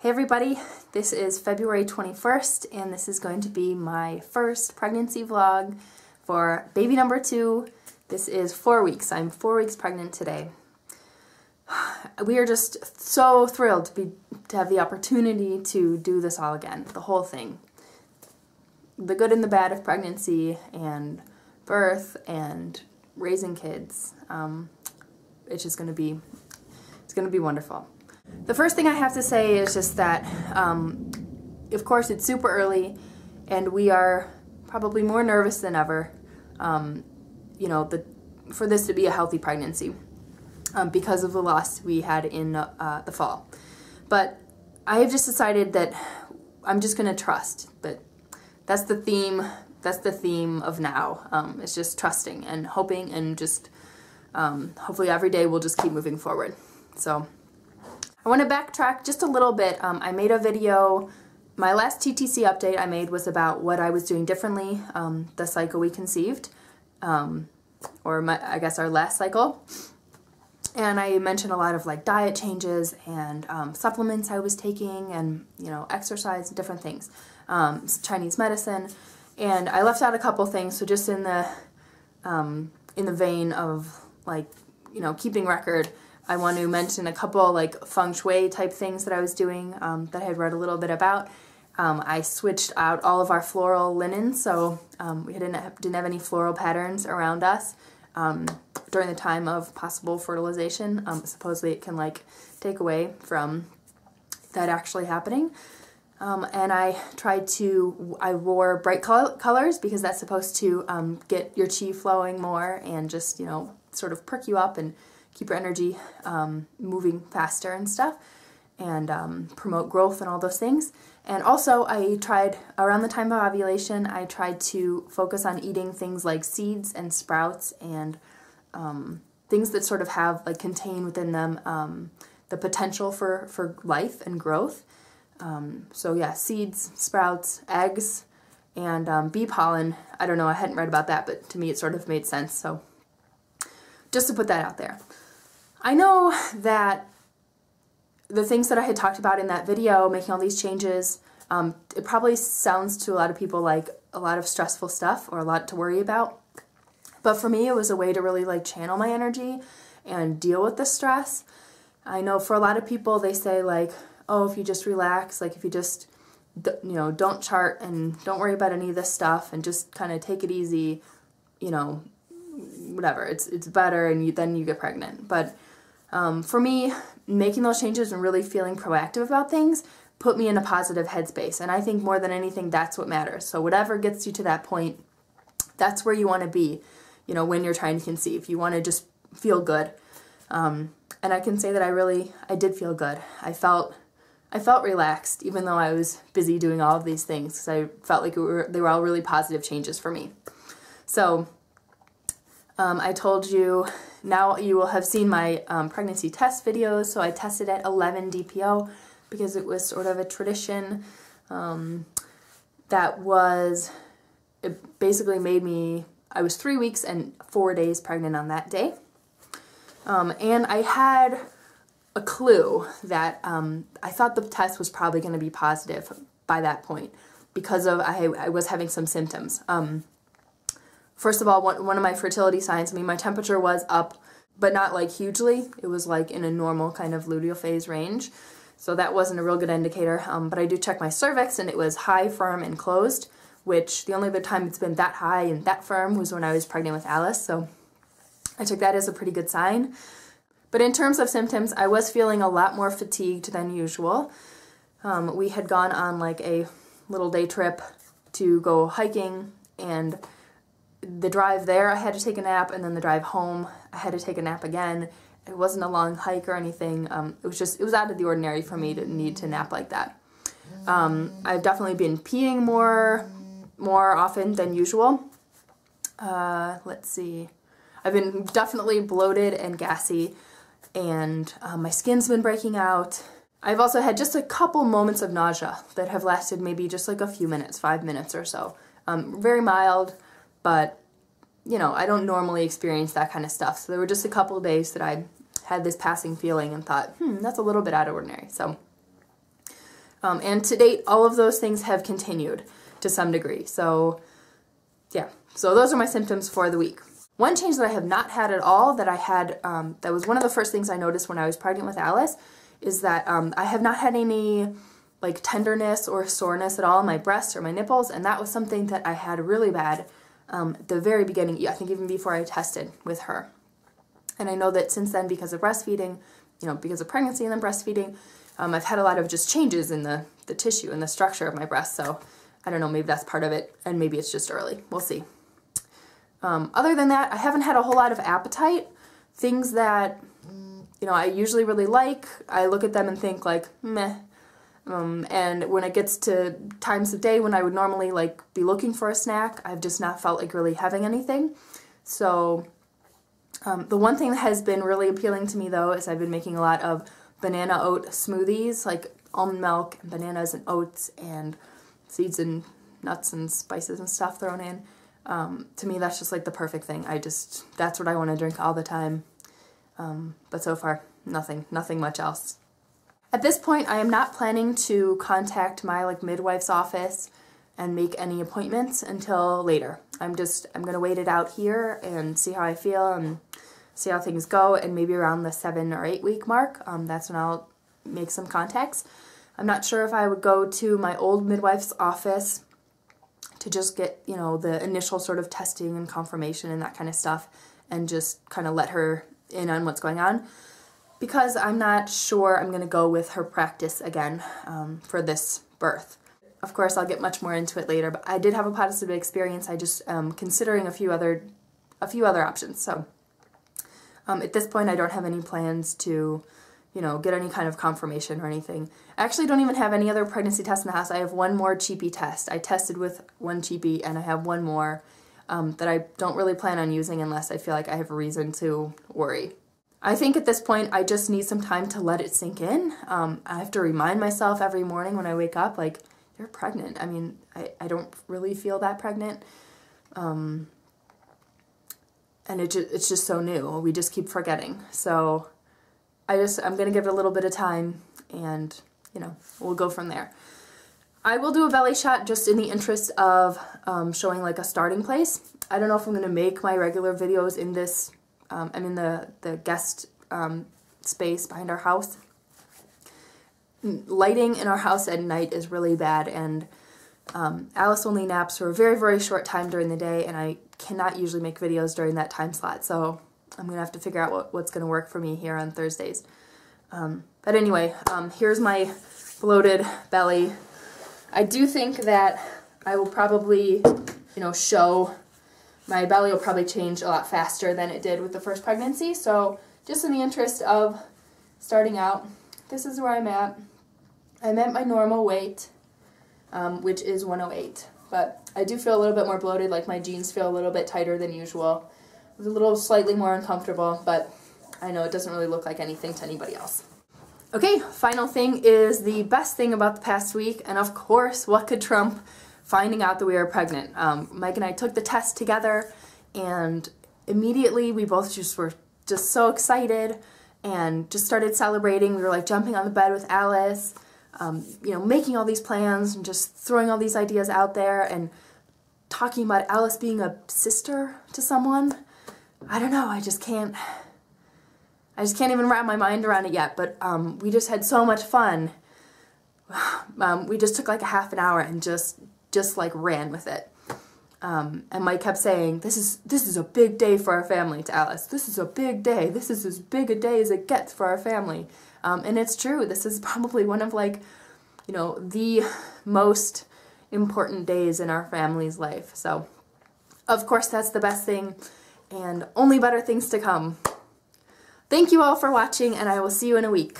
Hey everybody, this is February 21st and this is going to be my first pregnancy vlog for baby number 2. This is 4 weeks. I'm 4 weeks pregnant today. We are just so thrilled to have the opportunity to do this all again, the whole thing. The good and the bad of pregnancy and birth and raising kids. It's just going to be, it's going to be wonderful. The first thing I have to say is just that, of course, it's super early, and we are probably more nervous than ever, for this to be a healthy pregnancy, because of the loss we had in the fall. But I have just decided that I'm just going to trust. But that's the theme. That's the theme of now. It's just trusting and hoping, and just hopefully every day we'll just keep moving forward. So I want to backtrack just a little bit. I made a video, my last TTC update I made was about what I was doing differently the cycle we conceived, I guess our last cycle. And I mentioned a lot of like diet changes and supplements I was taking, and exercise and different things, Chinese medicine, and I left out a couple things. So just in the vein of like keeping record, I want to mention a couple like feng shui type things that I was doing that I had read a little bit about. I switched out all of our floral linens, so we didn't have any floral patterns around us during the time of possible fertilization. Supposedly it can like take away from that actually happening. And I wore bright colors because that's supposed to get your chi flowing more and just sort of perk you up and keep your energy moving faster and stuff, and promote growth and all those things. And also I tried, around the time of ovulation, I tried to focus on eating things like seeds and sprouts and things that sort of have, like, contain within them the potential for life and growth. So yeah, seeds, sprouts, eggs, and bee pollen. I don't know, I hadn't read about that, but to me it sort of made sense, so just to put that out there. I know that the things that I had talked about in that video, making all these changes, it probably sounds to a lot of people like a lot of stressful stuff or a lot to worry about. But for me, it was a way to really like channel my energy and deal with the stress. I know for a lot of people, they say like, oh, if you just relax, like if you just, don't chart and don't worry about any of this stuff and just kind of take it easy, whatever, it's better, and then you get pregnant. But for me, making those changes and really feeling proactive about things put me in a positive headspace, and I think more than anything that's what matters. So whatever gets you to that point, that's where you want to be, when you're trying to conceive. You want to just feel good, and I can say that I did feel good. I felt relaxed, even though I was busy doing all of these things, because I felt like they were all really positive changes for me. So I told you, now you will have seen my pregnancy test videos. So I tested at 11 DPO because it was sort of a tradition it basically made me, I was 3 weeks and 4 days pregnant on that day. And I had a clue that I thought the test was probably going to be positive by that point because I was having some symptoms. First of all, one of my fertility signs, my temperature was up, but not like hugely. It was like in a normal kind of luteal phase range. So that wasn't a real good indicator. But I do check my cervix, and it was high, firm, and closed, which the only other time it's been that high and that firm was when I was pregnant with Alice. So I took that as a pretty good sign. But in terms of symptoms, I was feeling a lot more fatigued than usual. We had gone on like a little day trip to go hiking, and the drive there, I had to take a nap, and then the drive home, I had to take a nap again. It wasn't a long hike or anything. It was out of the ordinary for me to need to nap like that. I've definitely been peeing more often than usual. Let's see. I've been definitely bloated and gassy, and my skin's been breaking out. I've also had just a couple moments of nausea that have lasted maybe just like a few minutes, 5 minutes or so. Very mild, but I don't normally experience that kind of stuff. So there were just a couple of days that I had this passing feeling and thought, that's a little bit out of ordinary. So And to date, all of those things have continued to some degree. So yeah, so those are my symptoms for the week. One change that I have not had at all, that I had, that was one of the first things I noticed when I was pregnant with Alice, is that I have not had any like tenderness or soreness at all in my breasts or my nipples, and that was something that I had really bad at the very beginning, I think even before I tested with her. And I know that since then, because of breastfeeding, you know, because of pregnancy and then breastfeeding, I've had a lot of just changes in the tissue and the structure of my breast, so I don't know, maybe that's part of it, and maybe it's just early. We'll see. Other than that, I haven't had a whole lot of appetite. Things that, you know, I usually really like, I look at them and think like, meh. And when it gets to times of day when I would normally like be looking for a snack, I've just not felt like really having anything. So the one thing that has been really appealing to me though is I've been making a lot of banana oat smoothies, like almond milk and bananas and oats and seeds and nuts and spices and stuff thrown in. To me, that's just like the perfect thing. That's what I want to drink all the time. But so far, nothing much else. At this point, I am not planning to contact my like midwife's office and make any appointments until later. I'm gonna wait it out here and see how I feel and see how things go, and maybe around the 7 or 8 week mark, that's when I'll make some contacts. I'm not sure if I would go to my old midwife's office to just get, you know, the initial sort of testing and confirmation and that kind of stuff, and just kind of let her in on what's going on, because I'm not sure I'm going to go with her practice again for this birth. Of course, I'll get much more into it later, but I did have a positive experience. I just considering a few other options. So at this point, I don't have any plans to, you know, get any kind of confirmation or anything. I actually don't even have any other pregnancy tests in the house. I have one more cheapy test. I tested with one cheapy, and I have one more that I don't really plan on using unless I feel like I have a reason to worry. I think at this point I just need some time to let it sink in. I have to remind myself every morning when I wake up, like, you're pregnant. I mean, I don't really feel that pregnant. And it's just so new. We just keep forgetting. So I'm going to give it a little bit of time, and, you know, we'll go from there. I will do a belly shot just in the interest of showing like a starting place. I don't know if I'm going to make my regular videos in this, I'm in the guest space behind our house. Lighting in our house at night is really bad, and Alice only naps for a very, very short time during the day, and I cannot usually make videos during that time slot, so I'm going to have to figure out what's going to work for me here on Thursdays. But anyway, here's my bloated belly. I do think that I will probably, you know, my belly will probably change a lot faster than it did with the first pregnancy, so just in the interest of starting out, this is where I'm at. I'm at my normal weight, which is 108, but I do feel a little bit more bloated, like my jeans feel a little bit tighter than usual. It's a little slightly more uncomfortable, but I know it doesn't really look like anything to anybody else. Okay, final thing is the best thing about the past week, and of course, what could trump finding out that we were pregnant? Mike and I took the test together, and immediately we both were just so excited and just started celebrating. We were like jumping on the bed with Alice, you know, making all these plans and just throwing all these ideas out there and talking about Alice being a sister to someone. I don't know, I just can't even wrap my mind around it yet, but we just had so much fun. We just took like a half an hour and just like ran with it. And Mike kept saying, this is a big day for our family, to Alice. This is a big day. This is as big a day as it gets for our family. And it's true. This is probably one of, like, you know, the most important days in our family's life. So, of course, that's the best thing, and only better things to come. Thank you all for watching, and I will see you in a week.